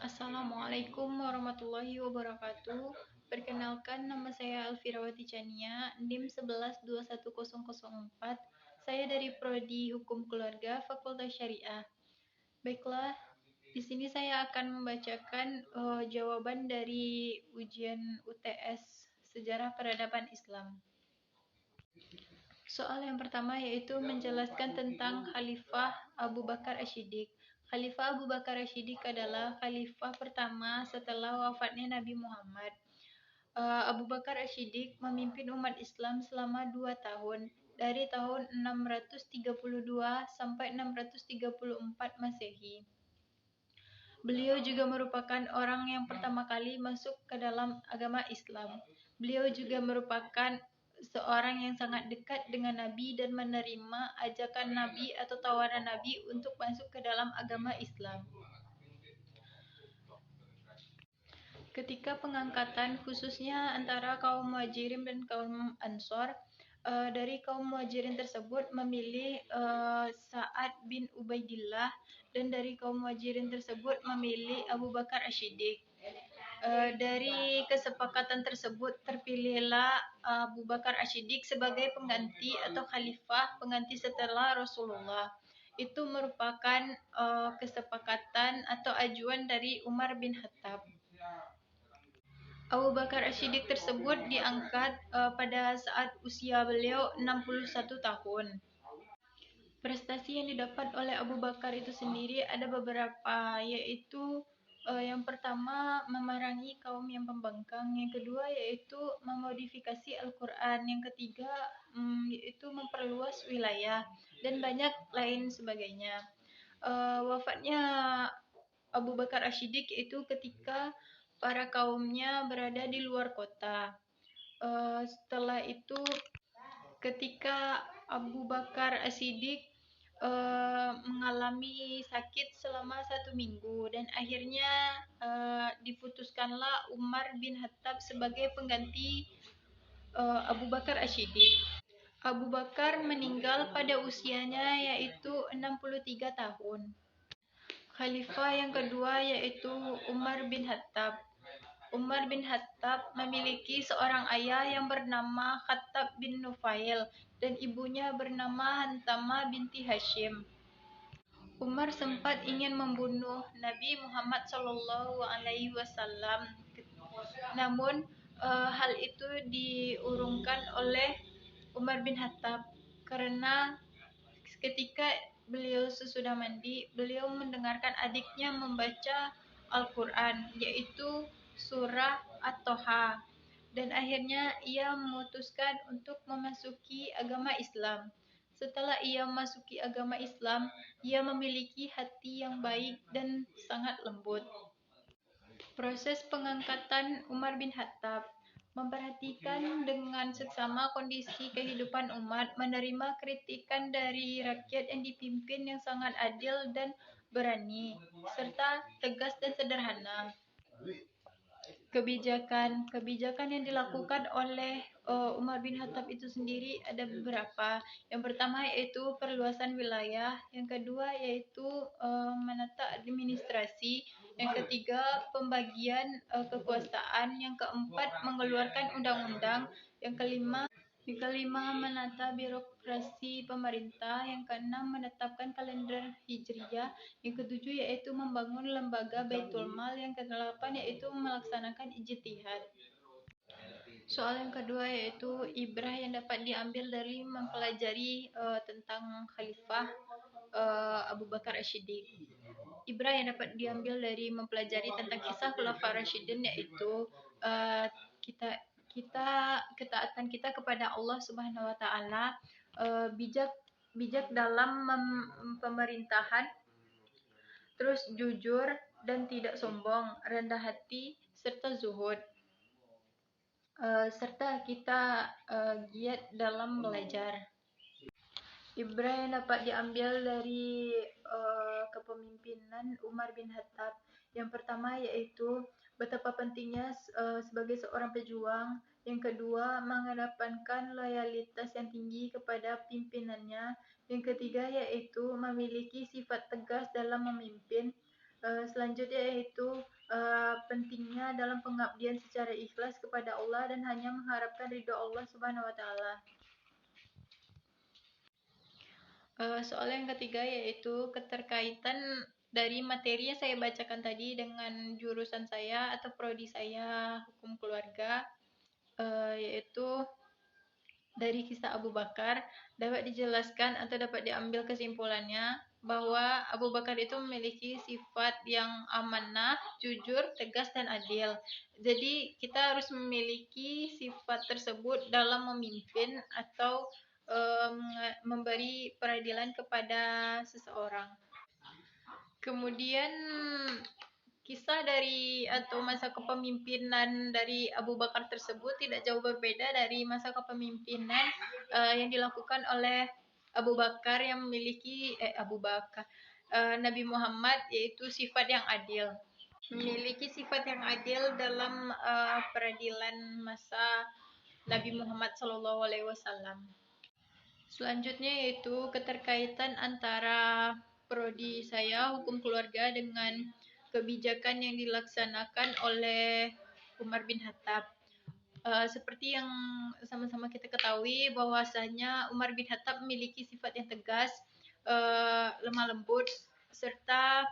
Assalamualaikum warahmatullahi wabarakatuh. Perkenalkan, nama saya Alfirawati Chania, NIM 11210004. Saya dari Prodi Hukum Keluarga, Fakultas Syariah. Baiklah, di sini saya akan membacakan jawaban dari ujian UTS Sejarah Peradaban Islam. Soal yang pertama yaitu menjelaskan tentang Khalifah Abu Bakar Asy-Siddiq. Khalifah Abu Bakar Asy-Siddiq adalah khalifah pertama setelah wafatnya Nabi Muhammad. Abu Bakar Asy-Siddiq memimpin umat Islam selama 2 tahun, dari tahun 632 sampai 634 Masehi. Beliau juga merupakan orang yang pertama kali masuk ke dalam agama Islam. Beliau juga merupakan seorang yang sangat dekat dengan Nabi dan menerima ajakan Nabi atau tawaran Nabi untuk masuk ke dalam agama Islam. Ketika pengangkatan khususnya antara kaum Muhajirin dan kaum Ansor, dari kaum Muhajirin tersebut memilih Sa'ad bin Ubaidillah dan dari kaum Muhajirin tersebut memilih Abu Bakar Asy-Siddiq. Dari kesepakatan tersebut terpilihlah Abu Bakar Asy-Siddiq sebagai pengganti atau khalifah pengganti setelah Rasulullah. Itu merupakan kesepakatan atau ajuan dari Umar bin Khattab. Abu Bakar Asy-Siddiq tersebut diangkat pada saat usia beliau 61 tahun. Prestasi yang didapat oleh Abu Bakar itu sendiri ada beberapa, yaitu yang pertama memerangi kaum yang pembangkang, yang kedua yaitu memodifikasi Al-Quran, yang ketiga yaitu memperluas wilayah, dan banyak lain sebagainya. Wafatnya Abu Bakar Asy-Siddiq itu ketika para kaumnya berada di luar kota. Setelah itu ketika Abu Bakar Asy-Siddiq mengalami sakit selama 1 minggu dan akhirnya diputuskanlah Umar bin Khattab sebagai pengganti Abu Bakar Asy-Siddiq. Abu Bakar meninggal pada usianya yaitu 63 tahun. Khalifah yang kedua yaitu Umar bin Khattab. Umar bin Khattab memiliki seorang ayah yang bernama Khattab bin Nufail dan ibunya bernama Hantamah binti Hashim. Umar sempat ingin membunuh Nabi Muhammad SAW, namun hal itu diurungkan oleh Umar bin Khattab karena ketika beliau sesudah mandi, beliau mendengarkan adiknya membaca Al-Quran, yaitu surah At-Toha, dan akhirnya ia memutuskan untuk memasuki agama Islam. Setelah ia memasuki agama Islam, ia memiliki hati yang baik dan sangat lembut. Proses pengangkatan Umar bin Khattab memperhatikan dengan seksama kondisi kehidupan umat, menerima kritikan dari rakyat yang dipimpin yang sangat adil dan berani, serta tegas dan sederhana. Kebijakan yang dilakukan oleh Umar bin Khattab itu sendiri ada beberapa. Yang pertama yaitu perluasan wilayah, yang kedua yaitu menata administrasi, yang ketiga pembagian kekuasaan, yang keempat mengeluarkan undang-undang, yang kelima menata birokrasi pemerintah, yang keenam menetapkan kalender Hijriyah, yang ketujuh yaitu membangun lembaga Baitul Mal, yang kedelapan yaitu melaksanakan ijtihad. Soal yang kedua yaitu ibrah yang dapat diambil dari mempelajari tentang Khalifah Abu Bakar Asy-Siddiq. Ibrah yang dapat diambil dari mempelajari tentang kisah Khulafaur Rasyidin yaitu ketaatan kita kepada Allah Subhanahu wa taala, bijak dalam pemerintahan, terus jujur dan tidak sombong, rendah hati serta zuhud. Serta kita giat dalam belajar. Ibrah yang dapat diambil dari kepemimpinan Umar bin Khattab. Yang pertama yaitu betapa pentingnya sebagai seorang pejuang. Yang kedua, mengedepankan loyalitas yang tinggi kepada pimpinannya. Yang ketiga yaitu memiliki sifat tegas dalam memimpin. Selanjutnya yaitu pentingnya dalam pengabdian secara ikhlas kepada Allah dan hanya mengharapkan ridho Allah Subhanahu wa taala. Soal yang ketiga yaitu keterkaitan dari materi yang saya bacakan tadi dengan jurusan saya atau prodi saya, hukum keluarga, yaitu dari kisah Abu Bakar dapat dijelaskan atau dapat diambil kesimpulannya bahwa Abu Bakar itu memiliki sifat yang amanah, jujur, tegas, dan adil. Jadi kita harus memiliki sifat tersebut dalam memimpin atau memberi peradilan kepada seseorang. Kemudian kisah dari atau masa kepemimpinan dari Abu Bakar tersebut tidak jauh berbeda dari masa kepemimpinan yang dilakukan oleh Abu Bakar yang memiliki Nabi Muhammad, yaitu sifat yang adil. Memiliki sifat yang adil dalam peradilan masa Nabi Muhammad SAW. Selanjutnya yaitu keterkaitan antara prodi saya hukum keluarga dengan kebijakan yang dilaksanakan oleh Umar bin Khattab. Seperti yang sama-sama kita ketahui bahwasanya Umar bin Khattab memiliki sifat yang tegas, lemah lembut, serta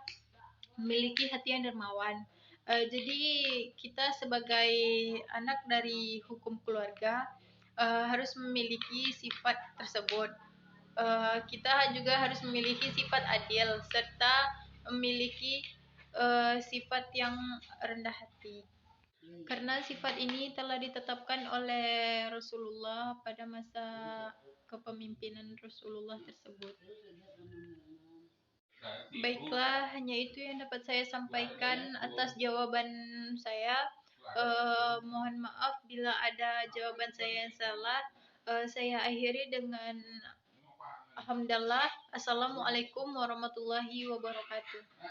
memiliki hati yang dermawan. Jadi kita sebagai anak dari hukum keluarga harus memiliki sifat tersebut. Kita juga harus memiliki sifat adil serta memiliki sifat yang rendah hati. Karena sifat ini telah ditetapkan oleh Rasulullah pada masa kepemimpinan Rasulullah tersebut. Baiklah, hanya itu yang dapat saya sampaikan atas jawaban saya. Mohon maaf bila ada jawaban saya yang salah. Saya akhiri dengan alhamdulillah. Assalamualaikum warahmatullahi wabarakatuh.